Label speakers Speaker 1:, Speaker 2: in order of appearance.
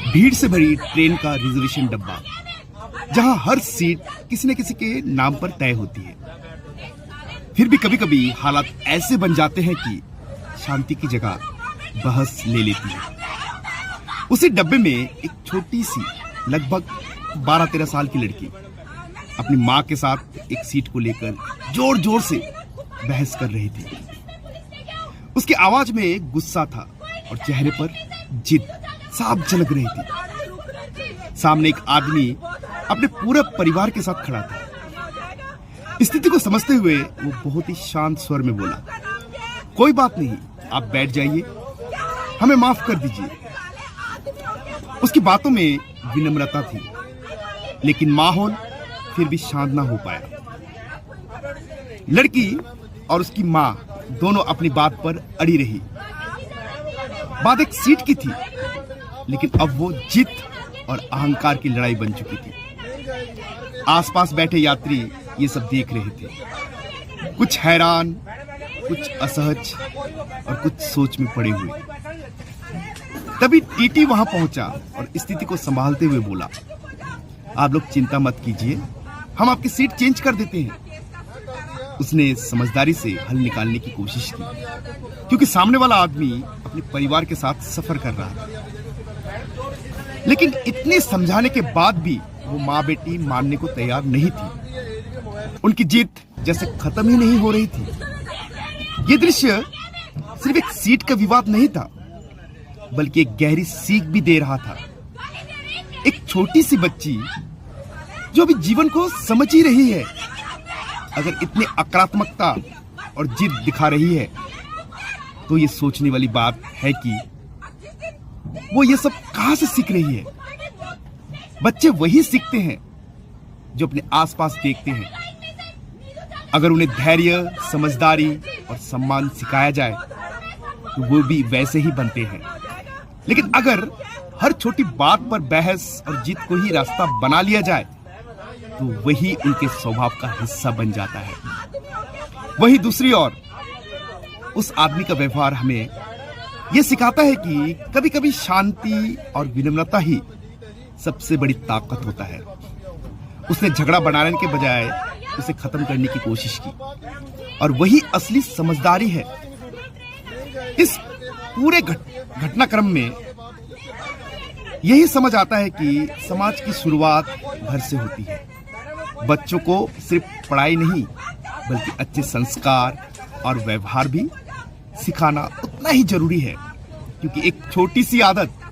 Speaker 1: भीड़ से भरी ट्रेन का रिजर्वेशन डब्बा, जहां हर सीट किसी न किसी के नाम पर तय होती है। फिर भी कभी कभी हालात ऐसे बन जाते हैं कि शांति की जगह बहस ले लेती है। उसी डब्बे में एक छोटी सी लगभग 12-13 साल की लड़की अपनी माँ के साथ एक सीट को लेकर जोर जोर से बहस कर रही थी। उसकी आवाज में गुस्सा था और चेहरे पर जिद साफ झलक रही थी। सामने एक आदमी अपने पूरे परिवार के साथ खड़ा था। स्थिति को समझते हुए वो बहुत ही शांत स्वर में बोला, कोई बात नहीं, आप बैठ जाइए, हमें माफ कर दीजिए। उसकी बातों में विनम्रता थी, लेकिन माहौल फिर भी शांत ना हो पाया। लड़की और उसकी माँ दोनों अपनी बात पर अड़ी रही। बात एक सीट की थी, लेकिन अब वो जिद और अहंकार की लड़ाई बन चुकी थी। आसपास बैठे यात्री ये सब देख रहे थे, कुछ हैरान, कुछ असहज और कुछ सोच में पड़े हुए। तभी टीटी वहां पहुंचा और स्थिति को संभालते हुए बोला, आप लोग चिंता मत कीजिए, हम आपकी सीट चेंज कर देते हैं। उसने समझदारी से हल निकालने की कोशिश की, क्योंकि सामने वाला आदमी अपने परिवार के साथ सफर कर रहा था। लेकिन इतने समझाने के बाद भी वो माँ बेटी मानने को तैयार नहीं थी। उनकी जिद जैसे खत्म ही नहीं हो रही थी। ये दृश्य सिर्फ एक सीट का विवाद नहीं था, बल्कि एक गहरी सीख भी दे रहा था। एक छोटी सी बच्ची जो अभी जीवन को समझ ही रही है, अगर इतनी आक्रामकता और जिद दिखा रही है, तो ये सोचने वाली बात है कि वो ये सब कहां से सीख रही है। बच्चे वही सीखते हैं जो अपने आसपास देखते हैं। अगर उन्हें धैर्य, समझदारी और सम्मान सिखाया जाए, तो वो भी वैसे ही बनते हैं। लेकिन अगर हर छोटी बात पर बहस और जिद को ही रास्ता बना लिया जाए, तो वही उनके स्वभाव का हिस्सा बन जाता है। वही दूसरी ओर उस आदमी का व्यवहार हमें यह सिखाता है कि कभी कभी शांति और विनम्रता ही सबसे बड़ी ताकत होता है। उसने झगड़ा बढ़ाने के बजाय उसे खत्म करने की कोशिश की, और वही असली समझदारी है। इस पूरे घटनाक्रम में यही समझ आता है कि समाज की शुरुआत घर से होती है। बच्चों को सिर्फ पढ़ाई नहीं, बल्कि अच्छे संस्कार और व्यवहार भी सिखाना उतना ही जरूरी है, क्योंकि एक छोटी सी आदत